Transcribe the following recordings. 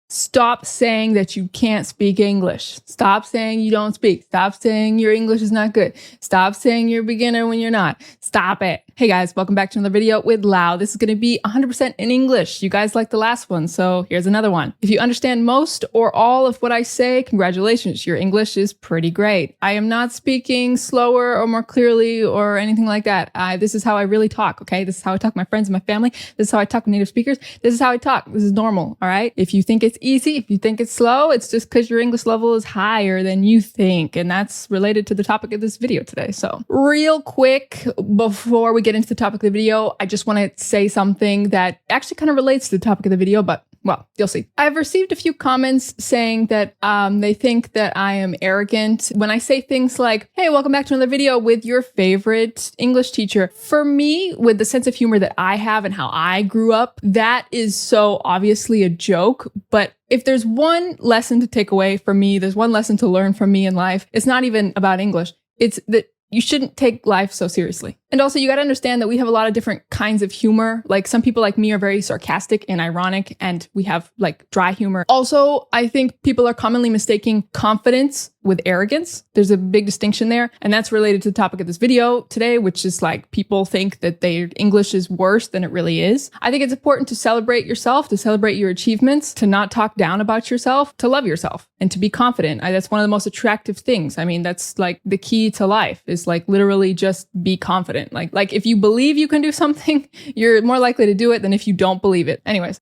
Stop saying that you can't speak English. Stop saying you don't speak. Stop saying your English is not good. Stop saying you're a beginner when you're not. Stop it. Hey guys, welcome back to another video with Lau. This is going to be 100% in English. You guys liked the last one, so here's another one. If you understand most or all of what I say, congratulations, your English is pretty great. I am not speaking slower or more clearly or anything like that. This is how I really talk, okay? This is how I talk to my friends and my family. This is how I talk with native speakers. This is how I talk. This is normal, all right? If you think it's easy, if you think it's slow, it's just because your English level is higher than you think, and that's related to the topic of this video today. So real quick, before we get into the topic of the video, I just want to say something that actually kind of relates to the topic of the video, but well, you'll see. I've received a few comments saying that they think that I am arrogant when I say things like, hey, welcome back to another video with your favorite English teacher. For me, with the sense of humor that I have and how I grew up, that is so obviously a joke. But if there's one lesson to take away from me, there's one lesson to learn from me in life, it's not even about English. It's that you shouldn't take life so seriously. And also, you got to understand that we have a lot of different kinds of humor. Like some people like me are very sarcastic and ironic, and we have like dry humor. Also, I think people are commonly mistaking confidence with arrogance. There's a big distinction there. And that's related to the topic of this video today, which is like people think that their English is worse than it really is. I think it's important to celebrate yourself, to celebrate your achievements, to not talk down about yourself, to love yourself, and to be confident. That's one of the most attractive things. I mean, that's like the key to life, is like literally just be confident. Like if you believe you can do something, you're more likely to do it than if you don't believe it. Anyways.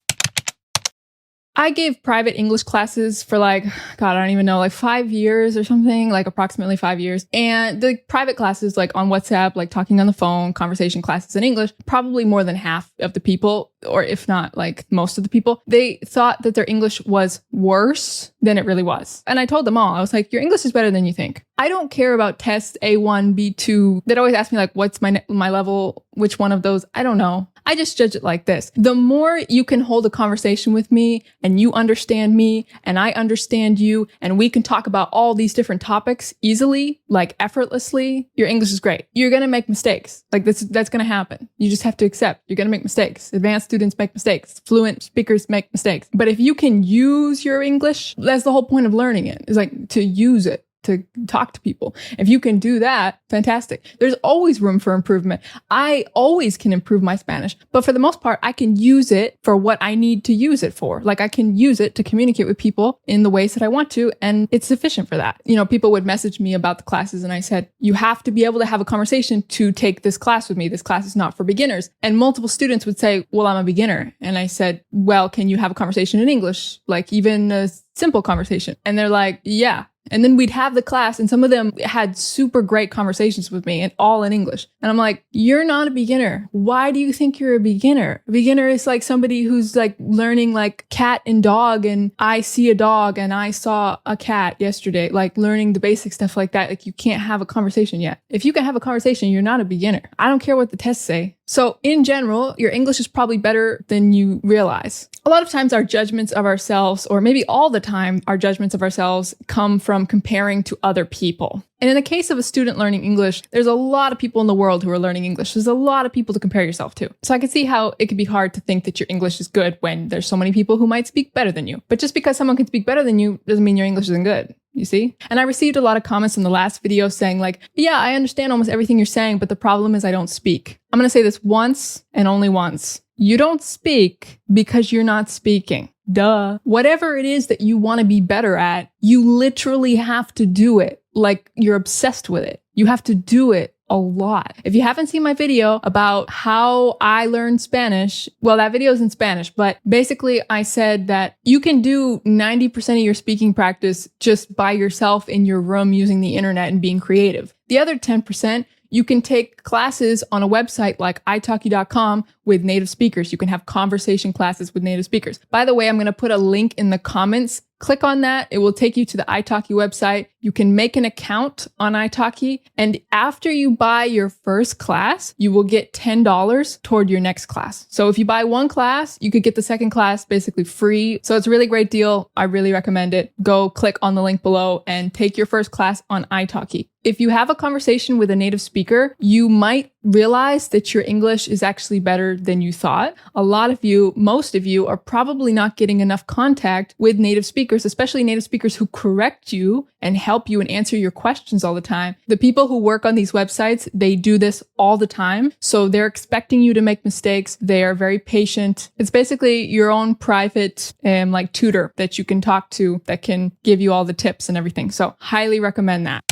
I gave private English classes for like, God, I don't even know, like 5 years or something, like approximately 5 years. And the private classes, like on WhatsApp, like talking on the phone, conversation classes in English, probably more than half of the people, or if not like most of the people, they thought that their English was worse than it really was. And I told them all, I was like, your English is better than you think. I don't care about tests A1, B2. They'd always ask me like, what's my level? Which one of those? I don't know. I just judge it like this. The more you can hold a conversation with me and you understand me and I understand you and we can talk about all these different topics easily, like effortlessly, your English is great. You're going to make mistakes. Like that's going to happen. You just have to accept you're going to make mistakes. Advanced students make mistakes. Fluent speakers make mistakes. But if you can use your English, that's the whole point of learning it, is like to use it, to talk to people. If you can do that, fantastic. There's always room for improvement. I always can improve my Spanish, but for the most part, I can use it for what I need to use it for. Like I can use it to communicate with people in the ways that I want to, and it's sufficient for that. You know, people would message me about the classes and I said, you have to be able to have a conversation to take this class with me. This class is not for beginners. And multiple students would say, well, I'm a beginner. And I said, well, can you have a conversation in English? Like even a simple conversation. And they're like, yeah. And then we'd have the class and some of them had super great conversations with me and all in English. And I'm like, you're not a beginner. Why do you think you're a beginner? A beginner is like somebody who's like learning like cat and dog, and I see a dog and I saw a cat yesterday, like learning the basic stuff like that. Like you can't have a conversation yet. If you can have a conversation, you're not a beginner. I don't care what the tests say. So in general, your English is probably better than you realize. A lot of times our judgments of ourselves, or maybe all the time, our judgments of ourselves come from comparing to other people. And in the case of a student learning English, there's a lot of people in the world who are learning English. There's a lot of people to compare yourself to. So I can see how it could be hard to think that your English is good when there's so many people who might speak better than you. But just because someone can speak better than you doesn't mean your English isn't good. You see? And I received a lot of comments in the last video saying like, yeah, I understand almost everything you're saying, but the problem is I don't speak. I'm going to say this once and only once. You don't speak because you're not speaking. Duh. Whatever it is that you want to be better at, you literally have to do it. Like you're obsessed with it. You have to do it a lot. If you haven't seen my video about how I learned Spanish, well, that video is in Spanish, but basically I said that you can do 90% of your speaking practice just by yourself in your room using the internet and being creative. The other 10%, you can take classes on a website like italki.com with native speakers. You can have conversation classes with native speakers. By the way, I'm going to put a link in the comments. Click on that. It will take you to the italki website. You can make an account on italki, and after you buy your first class, you will get $10 toward your next class. So if you buy one class, you could get the second class basically free. So it's a really great deal. I really recommend it. Go click on the link below and take your first class on italki. If you have a conversation with a native speaker, you might realize that your English is actually better than you thought. A lot of you, most of you, are probably not getting enough contact with native speakers, especially native speakers who correct you and help you and answer your questions all the time. The people who work on these websites, they do this all the time. So they're expecting you to make mistakes. They are very patient. It's basically your own private like tutor that you can talk to that can give you all the tips and everything. So highly recommend that.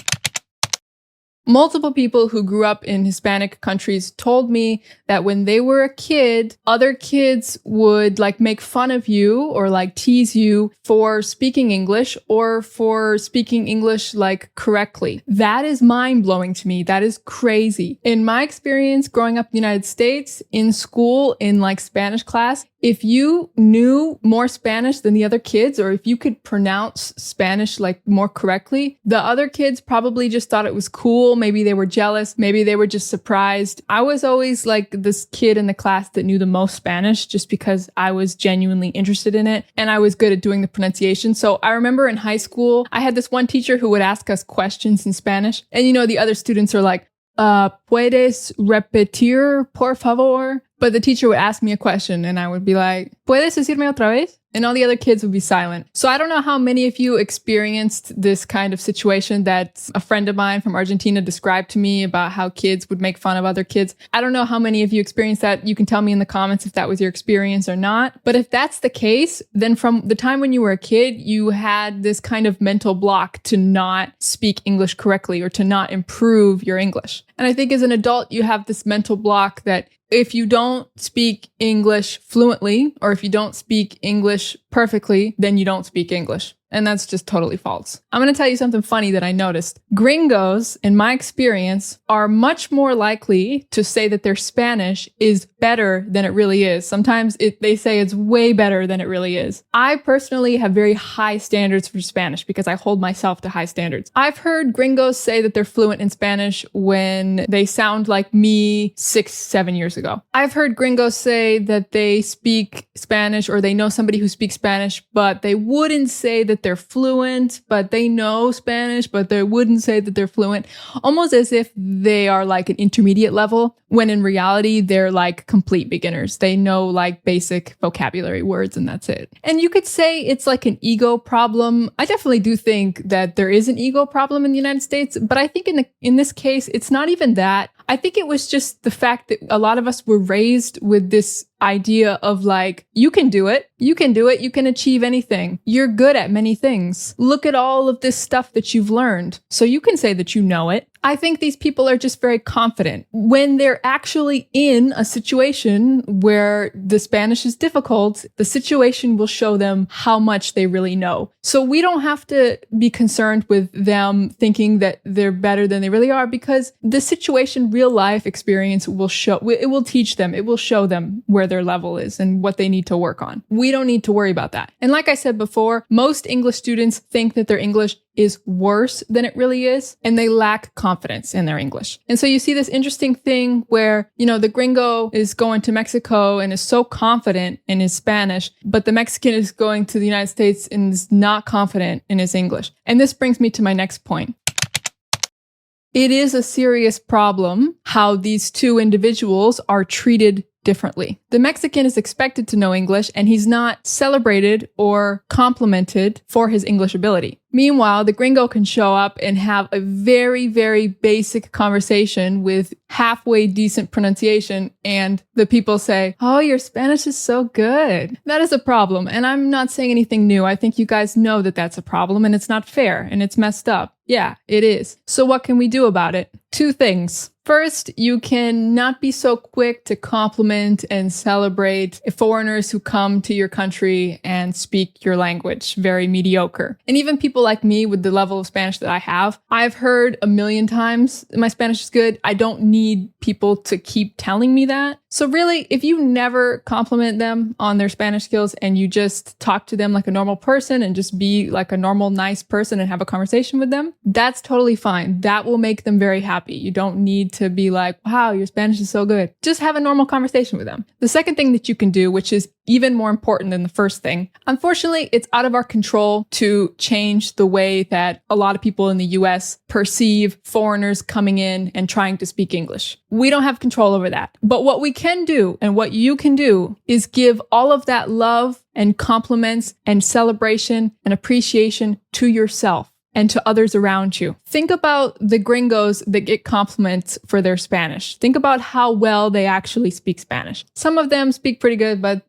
Multiple people who grew up in Hispanic countries told me that when they were a kid, other kids would like make fun of you or like tease you for speaking English or for speaking English like correctly. That is mind-blowing to me. That is crazy. In my experience growing up in the United States, in school, in like Spanish class, if you knew more Spanish than the other kids, or if you could pronounce Spanish like more correctly, the other kids probably just thought it was cool. Maybe they were jealous. Maybe they were just surprised. I was always like this kid in the class that knew the most Spanish just because I was genuinely interested in it and I was good at doing the pronunciation. So I remember in high school, I had this one teacher who would ask us questions in Spanish. And you know, the other students are like, ¿puedes repetir, por favor? But the teacher would ask me a question and I would be like, ¿puedes decirme otra vez? And all the other kids would be silent. So I don't know how many of you experienced this kind of situation that a friend of mine from Argentina described to me about how kids would make fun of other kids. I don't know how many of you experienced that. You can tell me in the comments if that was your experience or not. But if that's the case, then from the time when you were a kid, you had this kind of mental block to not speak English correctly or to not improve your English. And I think as an adult, you have this mental block that if you don't speak English fluently, or if you don't speak English perfectly, then you don't speak English. And that's just totally false. I'm going to tell you something funny that I noticed. Gringos, in my experience, are much more likely to say that their Spanish is better than it really is. Sometimes they say it's way better than it really is. I personally have very high standards for Spanish because I hold myself to high standards. I've heard gringos say that they're fluent in Spanish when they sound like me 6-7 years ago. I've heard gringos say that they speak Spanish or they know somebody who speaks Spanish, but they wouldn't say that they're fluent, but they know Spanish, but they wouldn't say that they're fluent, almost as if they are like an intermediate level, when in reality, they're like complete beginners. They know like basic vocabulary words and that's it. And you could say it's like an ego problem. I definitely do think that there is an ego problem in the United States, but I think in this case, it's not even that. I think it was just the fact that a lot of us were raised with this idea of like, you can do it. You can do it. You can achieve anything. You're good at many things. Look at all of this stuff that you've learned. So you can say that you know it. I think these people are just very confident. When they're actually in a situation where the Spanish is difficult, the situation will show them how much they really know. So we don't have to be concerned with them thinking that they're better than they really are, because the situation, real life experience will show, it will teach them, it will show them where their level is and what they need to work on. We don't need to worry about that. And like I said before, most English students think that their English is worse than it really is, and they lack confidence in their English. And so you see this interesting thing where, you know, the gringo is going to Mexico and is so confident in his Spanish, but the Mexican is going to the United States and is not confident in his English. And this brings me to my next point. It is a serious problem how these two individuals are treated differently. The Mexican is expected to know English, and he's not celebrated or complimented for his English ability. Meanwhile, the gringo can show up and have a very, very basic conversation with halfway decent pronunciation, and the people say, "Oh, your Spanish is so good." That is a problem, and I'm not saying anything new. I think you guys know that that's a problem, and it's not fair, and it's messed up. Yeah, it is. So what can we do about it? 2 things. First, you can not be so quick to compliment and celebrate foreigners who come to your country and speak your language. Very mediocre. And even people like me with the level of Spanish that I have, I've heard a million times my Spanish is good. I don't need people to keep telling me that. So really, if you never compliment them on their Spanish skills and you just talk to them like a normal person and just be like a normal, nice person and have a conversation with them, that's totally fine. That will make them very happy. You don't need to be like, wow, your Spanish is so good. Just have a normal conversation with them. The second thing that you can do, which is even more important than the first thing, unfortunately, it's out of our control to change the way that a lot of people in the US perceive foreigners coming in and trying to speak English. We don't have control over that. But what we can do and what you can do is give all of that love and compliments and celebration and appreciation to yourself and to others around you. Think about the gringos that get compliments for their Spanish. Think about how well they actually speak Spanish. Some of them speak pretty good, but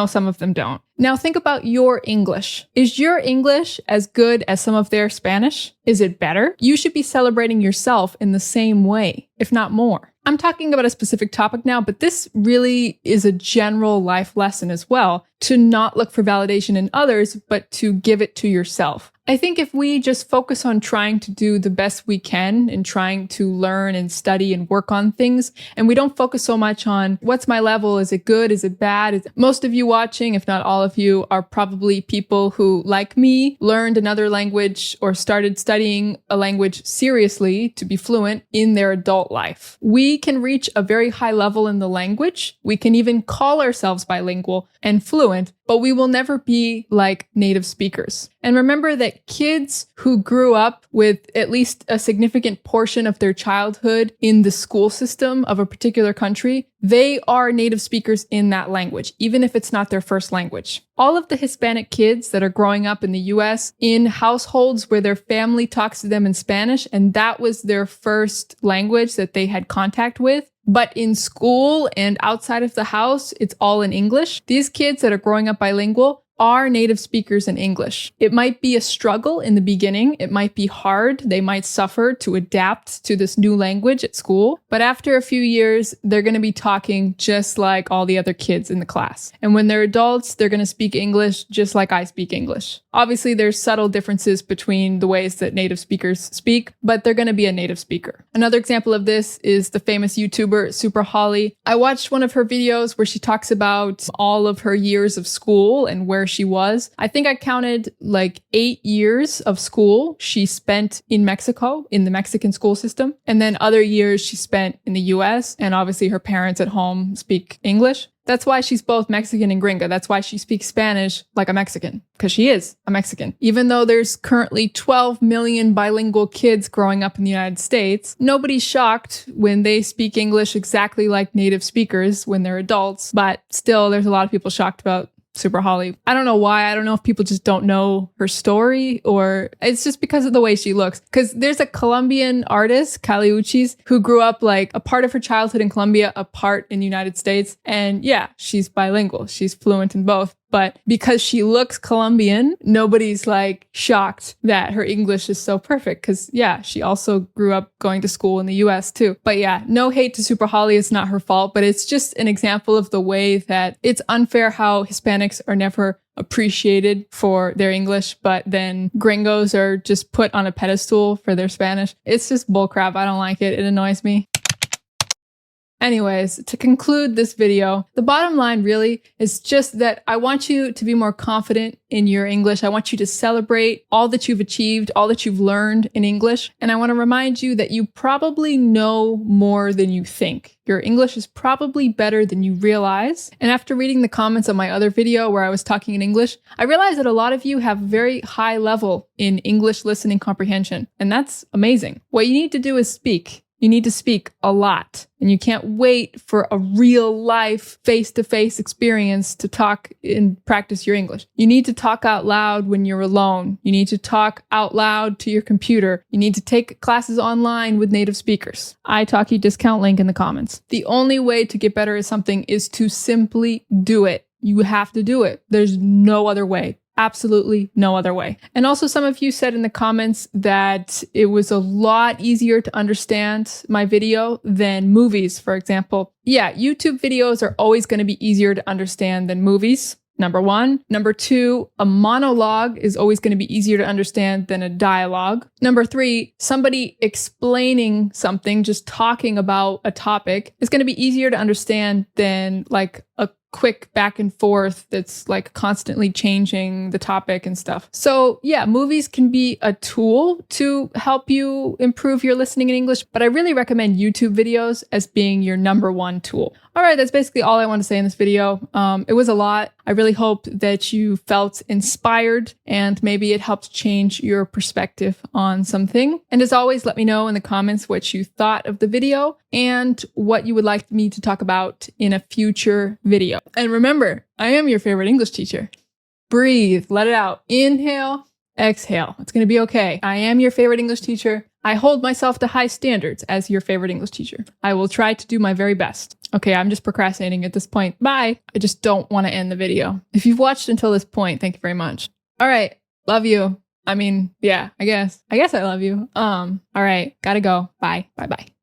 some of them don't. Now think about your English. Is your English as good as some of their Spanish? Is it better? You should be celebrating yourself in the same way, if not more. I'm talking about a specific topic now, but this really is a general life lesson as well, to not look for validation in others, but to give it to yourself. I think if we just focus on trying to do the best we can and trying to learn and study and work on things, and we don't focus so much on what's my level, is it good, is it bad? Most of you watching, if not all of you, are probably people who, like me, learned another language or started studying a language seriously to be fluent in their adult life. We can reach a very high level in the language. We can even call ourselves bilingual and fluent, but we will never be like native speakers. And remember that kids who grew up with at least a significant portion of their childhood in the school system of a particular country, they are native speakers in that language, even if it's not their first language. All of the Hispanic kids that are growing up in the US in households where their family talks to them in Spanish, and that was their first language that they had contact with, but in school and outside of the house, it's all in English. These kids that are growing up bilingual are native speakers in English. It might be a struggle in the beginning. It might be hard. They might suffer to adapt to this new language at school. But after a few years, they're going to be talking just like all the other kids in the class. And when they're adults, they're going to speak English just like I speak English. Obviously, there's subtle differences between the ways that native speakers speak, but they're going to be a native speaker. Another example of this is the famous YouTuber, Super Holly. I watched one of her videos where she talks about all of her years of school and where she was. I think I counted like 8 years of school she spent in Mexico, in the Mexican school system. And then other years she spent in the US. And obviously her parents at home speak English. That's why she's both Mexican and gringa. That's why she speaks Spanish like a Mexican, because she is a Mexican. Even though there's currently 12 million bilingual kids growing up in the United States, nobody's shocked when they speak English exactly like native speakers when they're adults. But still, there's a lot of people shocked about Super Holly. I don't know why. I don't know if people just don't know her story or it's just because of the way she looks. Because there's a Colombian artist, Kali Uchis, who grew up like a part of her childhood in Colombia, a part in the United States. And yeah, she's bilingual. She's fluent in both. But because she looks Colombian, nobody's like shocked that her English is so perfect. Because yeah, she also grew up going to school in the US too. But yeah, no hate to Super Holly. It's not her fault, but it's just an example of the way that it's unfair how Hispanics are never appreciated for their English, but then gringos are just put on a pedestal for their Spanish. It's just bullcrap. I don't like it. It annoys me. Anyways, to conclude this video, the bottom line really is just that I want you to be more confident in your English. I want you to celebrate all that you've achieved, all that you've learned in English. And I want to remind you that you probably know more than you think. Your English is probably better than you realize. And after reading the comments on my other video where I was talking in English, I realized that a lot of you have very high level in English listening comprehension. And that's amazing. What you need to do is speak. You need to speak a lot, and you can't wait for a real life face-to-face experience to talk and practice your English. You need to talk out loud when you're alone. You need to talk out loud to your computer. You need to take classes online with native speakers. italki discount link in the comments. The only way to get better at something is to simply do it. You have to do it. There's no other way. Absolutely no other way. And also some of you said in the comments that it was a lot easier to understand my video than movies, for example. Yeah, YouTube videos are always going to be easier to understand than movies. Number one. Number two, a monologue is always going to be easier to understand than a dialogue. Number three, somebody explaining something, just talking about a topic, is going to be easier to understand than like a quick back and forth that's like constantly changing the topic and stuff. So yeah, movies can be a tool to help you improve your listening in English, but I really recommend YouTube videos as being your number one tool. All right, that's basically all I want to say in this video. It was a lot. I really hope that you felt inspired and maybe it helped change your perspective on something. And as always, let me know in the comments what you thought of the video and what you would like me to talk about in a future video. And remember, I am your favorite English teacher. Breathe, let it out. Inhale, exhale. It's going to be okay. I am your favorite English teacher. I hold myself to high standards as your favorite English teacher. I will try to do my very best. Okay, I'm just procrastinating at this point. Bye. I just don't want to end the video. If you've watched until this point, thank you very much. All right, love you. I mean, yeah, I guess I love you. All right, gotta go. Bye. Bye-bye.